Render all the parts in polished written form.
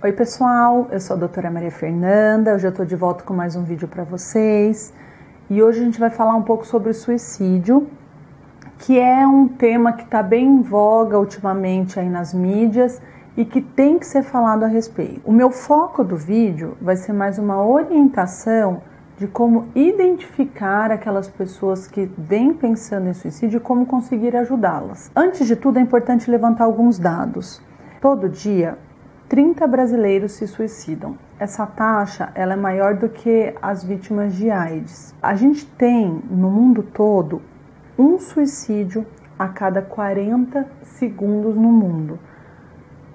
Oi pessoal, eu sou a doutora Maria Fernanda, hoje eu estou de volta com mais um vídeo para vocês e hoje a gente vai falar um pouco sobre o suicídio, que é um tema que está bem em voga ultimamente aí nas mídias e que tem que ser falado a respeito. O meu foco do vídeo vai ser mais uma orientação de como identificar aquelas pessoas que vêm pensando em suicídio e como conseguir ajudá-las. Antes de tudo, é importante levantar alguns dados. Todo dia, 30 brasileiros se suicidam. Essa taxa ela é maior do que as vítimas de AIDS. A gente tem, no mundo todo, um suicídio a cada 40 segundos no mundo.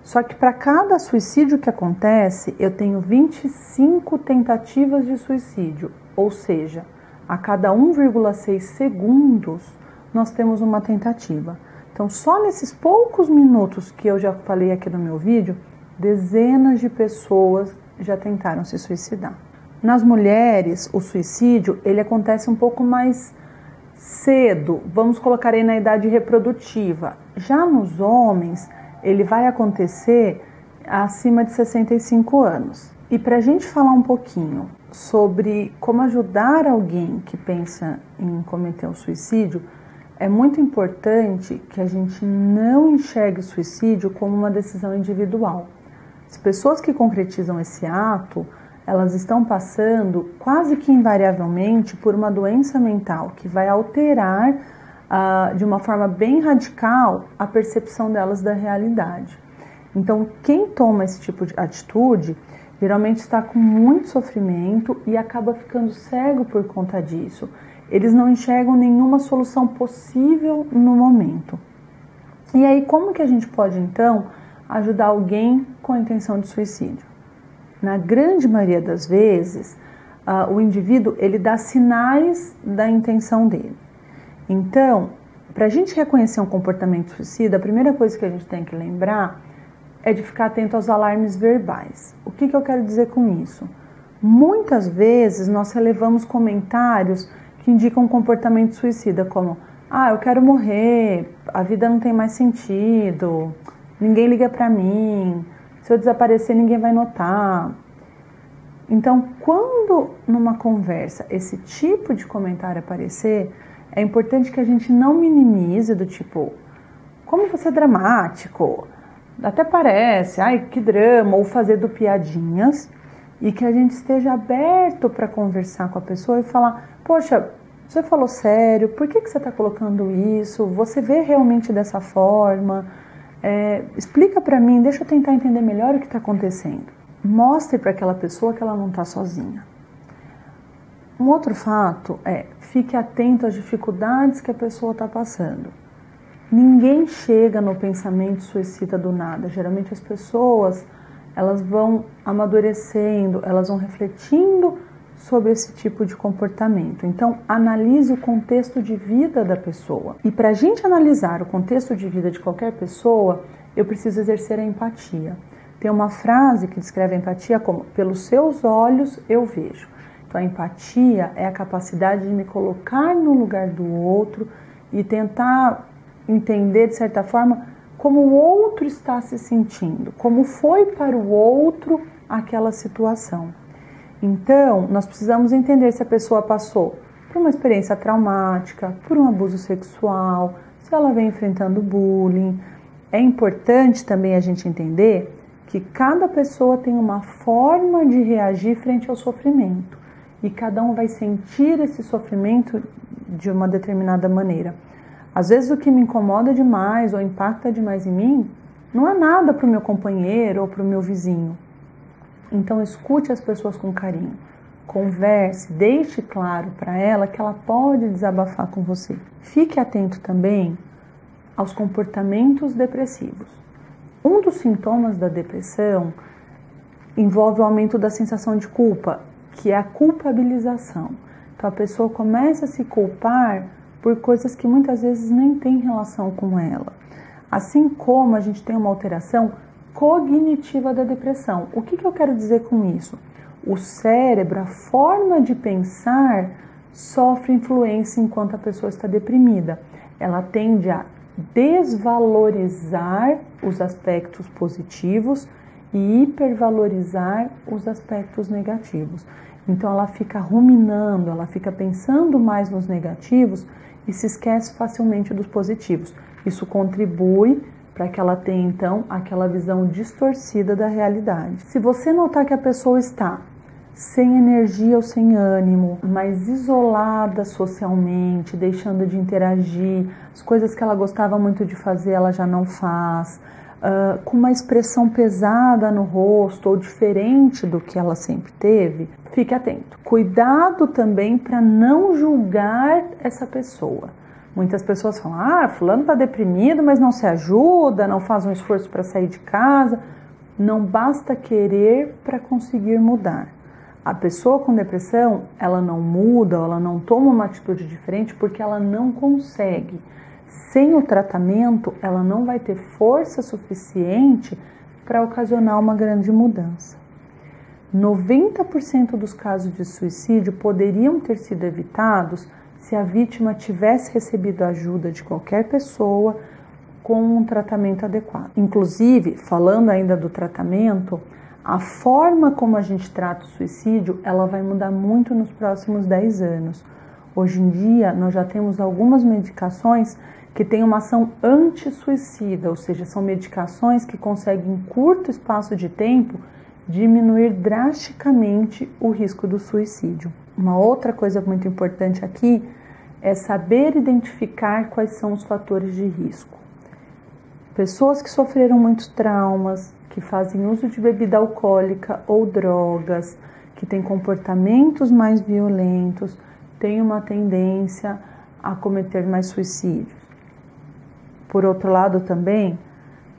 Só que para cada suicídio que acontece, eu tenho 25 tentativas de suicídio. Ou seja, a cada 1,6 segundos, nós temos uma tentativa. Então, só nesses poucos minutos que eu já falei aqui no meu vídeo, dezenas de pessoas já tentaram se suicidar. Nas mulheres, o suicídio ele acontece um pouco mais cedo, vamos colocar aí na idade reprodutiva. Já nos homens, ele vai acontecer acima de 65 anos. E para a gente falar um pouquinho sobre como ajudar alguém que pensa em cometer um suicídio, é muito importante que a gente não enxergue o suicídio como uma decisão individual. As pessoas que concretizam esse ato, elas estão passando quase que invariavelmente por uma doença mental que vai alterar de uma forma bem radical a percepção delas da realidade. Então, quem toma esse tipo de atitude, geralmente está com muito sofrimento e acaba ficando cego por conta disso. Eles não enxergam nenhuma solução possível no momento. E aí, como que a gente pode, então, ajudar alguém com a intenção de suicídio? Na grande maioria das vezes, o indivíduo ele dá sinais da intenção dele. Então, para a gente reconhecer um comportamento suicida, a primeira coisa que a gente tem que lembrar é de ficar atento aos alarmes verbais. O que eu quero dizer com isso? Muitas vezes nós relevamos comentários que indicam um comportamento suicida, como eu quero morrer, a vida não tem mais sentido, ninguém liga para mim, se eu desaparecer ninguém vai notar. Então, quando numa conversa esse tipo de comentário aparecer, é importante que a gente não minimize do tipo, como você é dramático, até parece, que drama, ou fazendo piadinhas, e que a gente esteja aberto para conversar com a pessoa e falar, poxa, você falou sério, por que você está colocando isso? Você vê realmente dessa forma? Explica para mim, deixa eu tentar entender melhor o que está acontecendo. Mostre para aquela pessoa que ela não está sozinha. Um outro fato fique atento às dificuldades que a pessoa está passando. Ninguém chega no pensamento suicida do nada. Geralmente as pessoas elas vão amadurecendo, elas vão refletindo sobre esse tipo de comportamento. Então, analise o contexto de vida da pessoa. E para a gente analisar o contexto de vida de qualquer pessoa, eu preciso exercer a empatia. Tem uma frase que descreve a empatia como, pelos seus olhos eu vejo. Então, a empatia é a capacidade de me colocar no lugar do outro e tentar entender, de certa forma, como o outro está se sentindo, como foi para o outro aquela situação. Então, nós precisamos entender se a pessoa passou por uma experiência traumática, por um abuso sexual, se ela vem enfrentando bullying. É importante também a gente entender que cada pessoa tem uma forma de reagir frente ao sofrimento e cada um vai sentir esse sofrimento de uma determinada maneira. Às vezes o que me incomoda demais ou impacta demais em mim não é nada para o meu companheiro ou para o meu vizinho. Então escute as pessoas com carinho, converse, deixe claro para ela que ela pode desabafar com você. Fique atento também aos comportamentos depressivos. Um dos sintomas da depressão envolve o aumento da sensação de culpa, que é a culpabilização. Então a pessoa começa a se culpar por coisas que muitas vezes nem têm relação com ela. Assim como a gente tem uma alteração cognitiva da depressão. O que eu quero dizer com isso? O cérebro, a forma de pensar, sofre influência enquanto a pessoa está deprimida. Ela tende a desvalorizar os aspectos positivos e hipervalorizar os aspectos negativos. Então ela fica ruminando, ela fica pensando mais nos negativos e se esquece facilmente dos positivos. Isso contribui para que ela tenha então aquela visão distorcida da realidade. Se você notar que a pessoa está sem energia ou sem ânimo, mais isolada socialmente, deixando de interagir, as coisas que ela gostava muito de fazer ela já não faz, com uma expressão pesada no rosto ou diferente do que ela sempre teve, fique atento. Cuidado também para não julgar essa pessoa. Muitas pessoas falam, fulano está deprimido, mas não se ajuda, não faz um esforço para sair de casa. Não basta querer para conseguir mudar. A pessoa com depressão, ela não muda, ela não toma uma atitude diferente porque ela não consegue. Sem o tratamento, ela não vai ter força suficiente para ocasionar uma grande mudança. 90% dos casos de suicídio poderiam ter sido evitados se a vítima tivesse recebido ajuda de qualquer pessoa com um tratamento adequado. Inclusive, falando ainda do tratamento, a forma como a gente trata o suicídio, ela vai mudar muito nos próximos 10 anos. Hoje em dia, nós já temos algumas medicações que têm uma ação anti-suicida, ou seja, são medicações que conseguem em curto espaço de tempo diminuir drasticamente o risco do suicídio. Uma outra coisa muito importante aqui é saber identificar quais são os fatores de risco. Pessoas que sofreram muitos traumas, que fazem uso de bebida alcoólica ou drogas, que têm comportamentos mais violentos, têm uma tendência a cometer mais suicídios. Por outro lado também,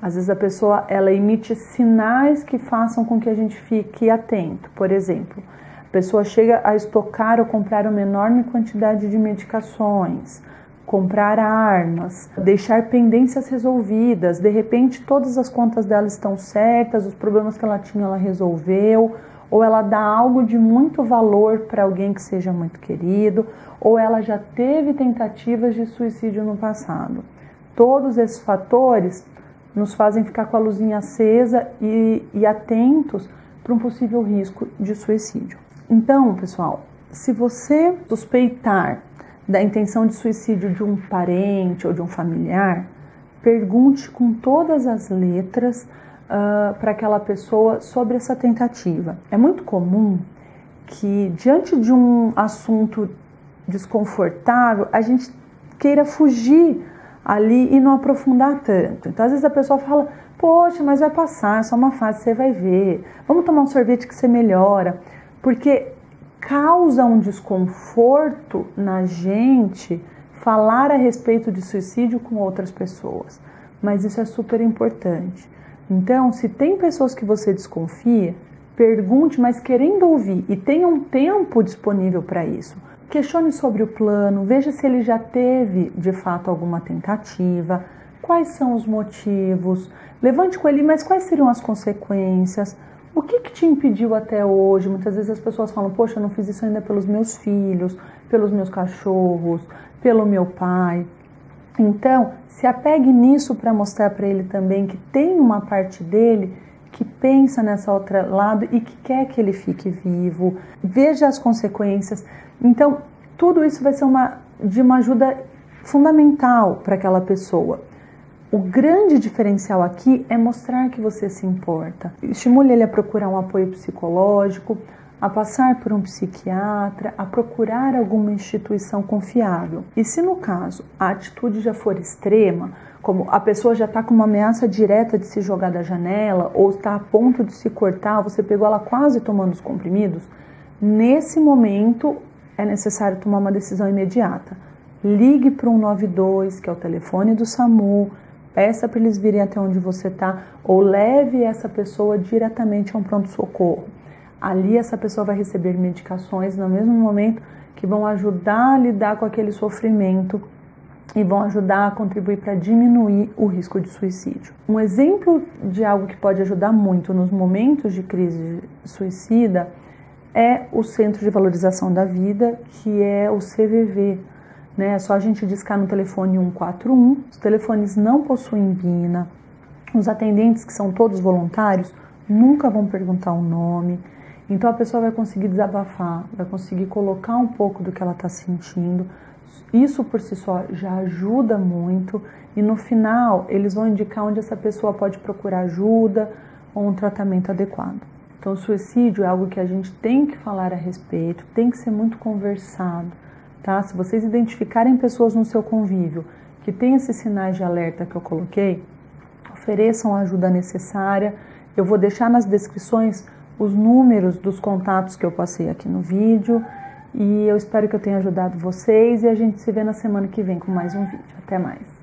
às vezes a pessoa ela emite sinais que façam com que a gente fique atento. Por exemplo, a pessoa chega a estocar ou comprar uma enorme quantidade de medicações, comprar armas, deixar pendências resolvidas. De repente todas as contas dela estão certas, os problemas que ela tinha ela resolveu, ou ela dá algo de muito valor para alguém que seja muito querido, ou ela já teve tentativas de suicídio no passado. Todos esses fatores nos fazem ficar com a luzinha acesa e atentos para um possível risco de suicídio. Então, pessoal, se você suspeitar da intenção de suicídio de um parente ou de um familiar, pergunte com todas as letras para aquela pessoa sobre essa tentativa. É muito comum que, diante de um assunto desconfortável, a gente queira fugir ali e não aprofundar tanto. Então, às vezes a pessoa fala, poxa, mas vai passar, é só uma fase, você vai ver. Vamos tomar um sorvete que você melhora. Porque causa um desconforto na gente falar a respeito de suicídio com outras pessoas. Mas isso é super importante. Então, se tem pessoas que você desconfia, pergunte, mas querendo ouvir, e tenha um tempo disponível para isso. Questione sobre o plano, veja se ele já teve, de fato, alguma tentativa, quais são os motivos, levante com ele, mas quais seriam as consequências, o que te impediu até hoje? Muitas vezes as pessoas falam, poxa, eu não fiz isso ainda pelos meus filhos, pelos meus cachorros, pelo meu pai. Então, se apegue nisso para mostrar para ele também que tem uma parte dele que pensa nessa outra lado e que quer que ele fique vivo, veja as consequências. Então, tudo isso vai ser de uma ajuda fundamental para aquela pessoa. O grande diferencial aqui é mostrar que você se importa. Estimule ele a procurar um apoio psicológico, a passar por um psiquiatra, a procurar alguma instituição confiável. E se no caso a atitude já for extrema, como a pessoa já está com uma ameaça direta de se jogar da janela ou está a ponto de se cortar, você pegou ela quase tomando os comprimidos, nesse momento é necessário tomar uma decisão imediata. Ligue para o 192, que é o telefone do SAMU, peça para eles virem até onde você está ou leve essa pessoa diretamente a um pronto-socorro. Ali essa pessoa vai receber medicações no mesmo momento que vão ajudar a lidar com aquele sofrimento e vão ajudar a contribuir para diminuir o risco de suicídio. Um exemplo de algo que pode ajudar muito nos momentos de crise suicida é o Centro de Valorização da Vida, que é o CVV. É só a gente discar no telefone 141, os telefones não possuem bina, os atendentes, que são todos voluntários, nunca vão perguntar o nome. Então a pessoa vai conseguir desabafar, vai conseguir colocar um pouco do que ela está sentindo. Isso por si só já ajuda muito e no final eles vão indicar onde essa pessoa pode procurar ajuda ou um tratamento adequado. Então o suicídio é algo que a gente tem que falar a respeito, tem que ser muito conversado, tá? Se vocês identificarem pessoas no seu convívio que têm esses sinais de alerta que eu coloquei, ofereçam a ajuda necessária. Eu vou deixar nas descrições os números dos contatos que eu passei aqui no vídeo e eu espero que eu tenha ajudado vocês e a gente se vê na semana que vem com mais um vídeo. Até mais!